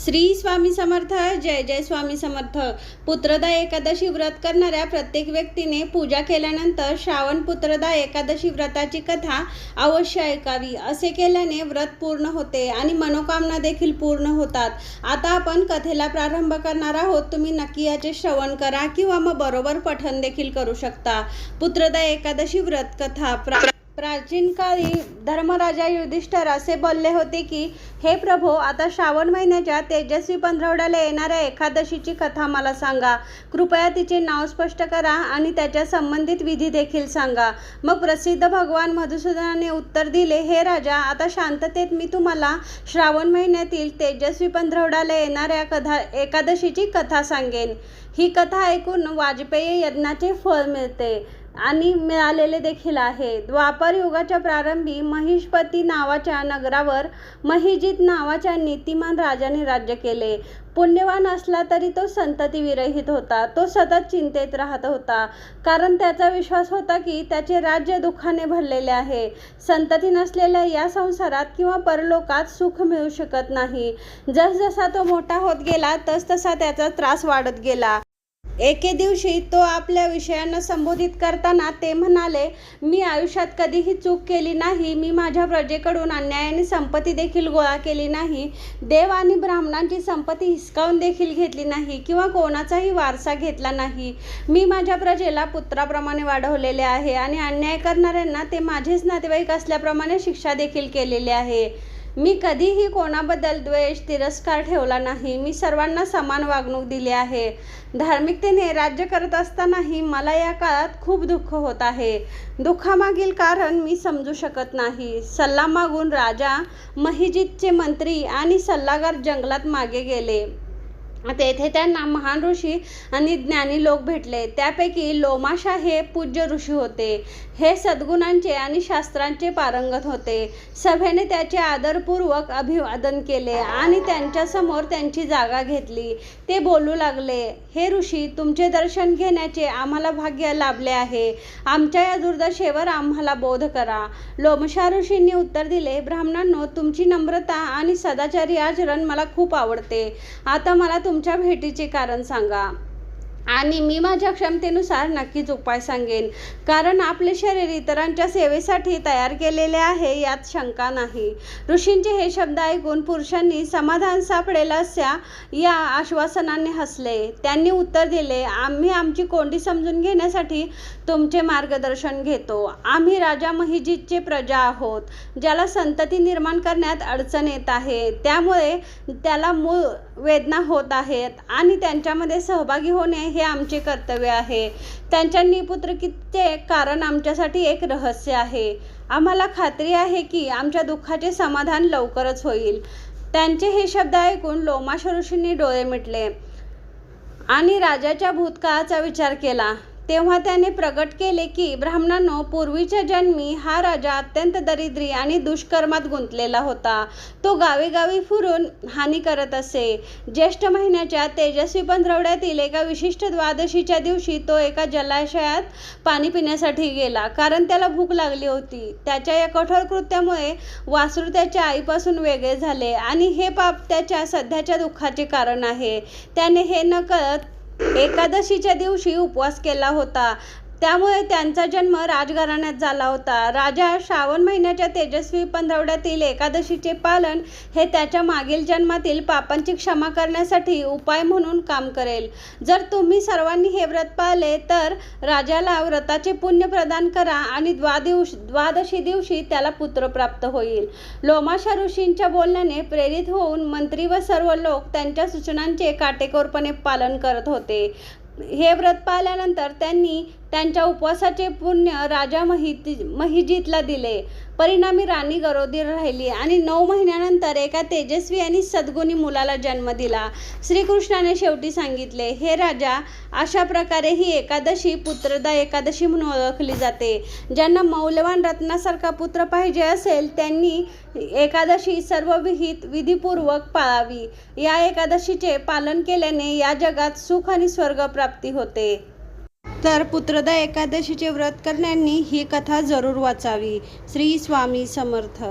श्री स्वामी समर्थ. जय जय स्वामी समर्थ. पुत्रदा एकादशी व्रत करणाऱ्या प्रत्येक व्यक्तीने पूजा केल्यानंतर श्रावण पुत्रदा एकादशी व्रताची कथा अवश्य ऐकावी. असे केल्याने व्रत पूर्ण होते आणि मनोकामना देखील पूर्ण होतात. आता आपण कथेला प्रारंभ करणार आहोत. तुम्ही नक्की याचे श्रवण करा किंवा मग बरोबर पठण देखील करू शकता. पुत्रदा एकादशी व्रत कथा. प्राचीन काळी धर्मराजा युधिष्ठिर असे बोलले होते की, हे प्रभो, आता श्रावण महिन्याच्या तेजस्वी पंधरवड्याला येणाऱ्या एकादशीची कथा मला सांगा. कृपया तिचे नाव स्पष्ट करा आणि त्याच्या संबंधित विधी देखील सांगा. मग प्रसिद्ध भगवान मधुसूदनाने उत्तर दिले, हे राजा, आता शांततेत मी तुम्हाला श्रावण महिन्यातील तेजस्वी पंधरवड्याला येणाऱ्या एकादशीची कथा सांगेन. ही कथा ऐकून वाजपेयी यज्ञाचे फळ मिळते आणि मिळालेले देखील आहे. द्वापर युगाच्या प्रारंभी महिषपती नावाच्या नगरावर महिजित नावाच्या नीतिमान राजाने राज्य केले. पुण्यवान असला तरी तो संतती विरहित होता. तो सतत चिंतेत राहत होता, कारण त्याचा विश्वास होता की त्याचे राज्य दुःखाने भरलेले आहे. संतती नसलेल्या या संसारात किंवा परलोकात सुख मिळू शकत नाही. जसजसा तो मोठा होत गेला तसतसा त्याचा त्रास वाढत गेला. एके दिवशी तो आपल्या विषयांना संबोधित करताना ते म्हणाले, मी आयुष्यात कधीही चूक केली नाही. मी माझ्या प्रजेकडून अन्यायाने संपत्ती देखील गोळा केली नाही. देव आणि ब्राह्मणांची संपत्ती हिसकावून देखील घेतली नाही किंवा कोणाचाही वारसा घेतला नाही. मी माझ्या प्रजेला पुत्राप्रमाणे वाढवलेले आहे आणि अन्याय करणाऱ्यांना ते माझेच नातेवाईक असल्याप्रमाणे शिक्षा देखील केलेली आहे. मी कधीही कोणाबद्दल द्वेष, तिरस्कार ठेवला नाही. मी सर्वांना समान वागणूक दिली आहे. धार्मिकतेने राज्य करत असतानाही मला या काळात खूप दुःख होत आहे. दुःखामागील कारण मी समजू शकत नाही. सल्ला मागून राजा, महिजितचे मंत्री आणि सल्लागार जंगलात मागे गेले. तेथे त्यांना महान ऋषी आणि ज्ञानी लोक भेटले. त्यापैकी लोमाशा हे पूज्य ऋषी होते. हे सद्गुणांचे आणि शास्त्रांचे पारंगत होते. सभेने त्याचे आदरपूर्वक अभिवादन केले आणि त्यांच्यासमोर त्यांची जागा घेतली. ते बोलू लागले, हे ऋषी, तुमचे दर्शन घेण्याचे आम्हाला भाग्य लाभले आहे. आमच्या या दुर्दशेवर आम्हाला बोध करा. लोमशा ऋषींनी उत्तर दिले, ब्राह्मणांनो, तुमची नम्रता आणि सदाचारी आचरण मला खूप आवडते. आता मला तुमच्या भेटीचे कारण सांगा आणि मी माझ्या क्षमतेनुसार नक्कीच उपाय सांगेन. कारण आपले शरीर इतरांच्या सेवेसाठी तयार केलेले आहे, यात शंका नाही. ऋषींचे हे शब्द ऐकून पुरुषांनी समाधान सापडेल अशा या आश्वासनाने हसले. त्यांनी उत्तर दिले, आम्ही आमची कोंडी समजून घेण्यासाठी तुमचे मार्गदर्शन घेतो. आम्ही राजा महिजितचे प्रजा आहोत, ज्याला संतती निर्माण करण्यात अडचण येत आहे. त्यामुळे त्याला मूळ वेदना होत आहेत आणि त्यांच्यामध्ये सहभागी होणे हे आमचे कर्तव्य आहे. त्यांच्या निपुत्रकीचे कारण आमच्यासाठी एक रहस्य आहे. आम्हाला खात्री आहे की आमच्या दुःखाचे समाधान लवकरच होईल. त्यांचे हे शब्द ऐकून लोमाश ऋषींनी डोळे मिटले आणि राजाच्या भूतकाळाचा विचार केला. तेव्हा त्याने प्रगट केले की, ब्राह्मणांनो, पूर्वीच्या जन्मी हा राजा अत्यंत दरिद्री आणि दुष्कर्मात गुंतलेला होता. तो गावी फिरून हानी करत असे. ज्येष्ठ महिन्याच्या तेजस्वी पंधरवड्यातील एका विशिष्ट द्वादशीच्या दिवशी तो एका जलाशयात पाणी पिण्यासाठी गेला, कारण त्याला भूक लागली होती. त्याच्या या कठोर कृत्यामुळे वासरू त्याच्या आईपासून वेगळे झाले आणि हे पाप त्याच्या सध्याच्या दुःखाचे कारण आहे. त्याने हे न कळत एकादशीच्या दिवशी उपवास केला होता. त्यामुळे त्यांचा जन्म राजघराण्यात झाला होता. राजा श्रावण महिन्याच्या तेजस्वी पंधरवड्यातील एकादशीचे पालन हे त्याच्या मागील जन्मातील पापांची क्षमा करण्यासाठी उपाय म्हणून काम करेल. जर तुम्ही सर्वांनी हे व्रत पाळले तर राजाला व्रताचे पुण्य प्रदान करा आणि द्वादशी दिवशी त्याला पुत्र प्राप्त होईल. लोमाशा ऋषींच्या बोलण्याने प्रेरित होऊन मंत्री व सर्व लोक त्यांच्या सूचनांचे काटेकोरपणे पालन करत होते. हे व्रत पाळल्यानंतर त्यांनी त्यांच्या उपवासाचे पुण्य राजा महिजितला दिले. परिणामी राणी गरोदर राहिली आणि 9 महिन्यानंतर एका तेजस्वी आणि सद्गुणी मुलाला जन्म दिला. श्रीकृष्णाने शेवटी सांगितले, हे राजा, अशा प्रकारे ही एकादशी पुत्रदा एकादशी म्हणून ओळखली जाते. ज्यांना मौल्यवान रत्नासारखा पुत्र पाहिजे असेल त्यांनी एकादशी सर्व विधीपूर्वक पाळावी. या एकादशीचे पालन केल्याने या जगात सुख आणि स्वर्ग प्राप्ती होते. तर पुत्रदा एकादशीचे व्रत करण्यानी ही कथा जरूर वाचावी. श्री स्वामी समर्थ.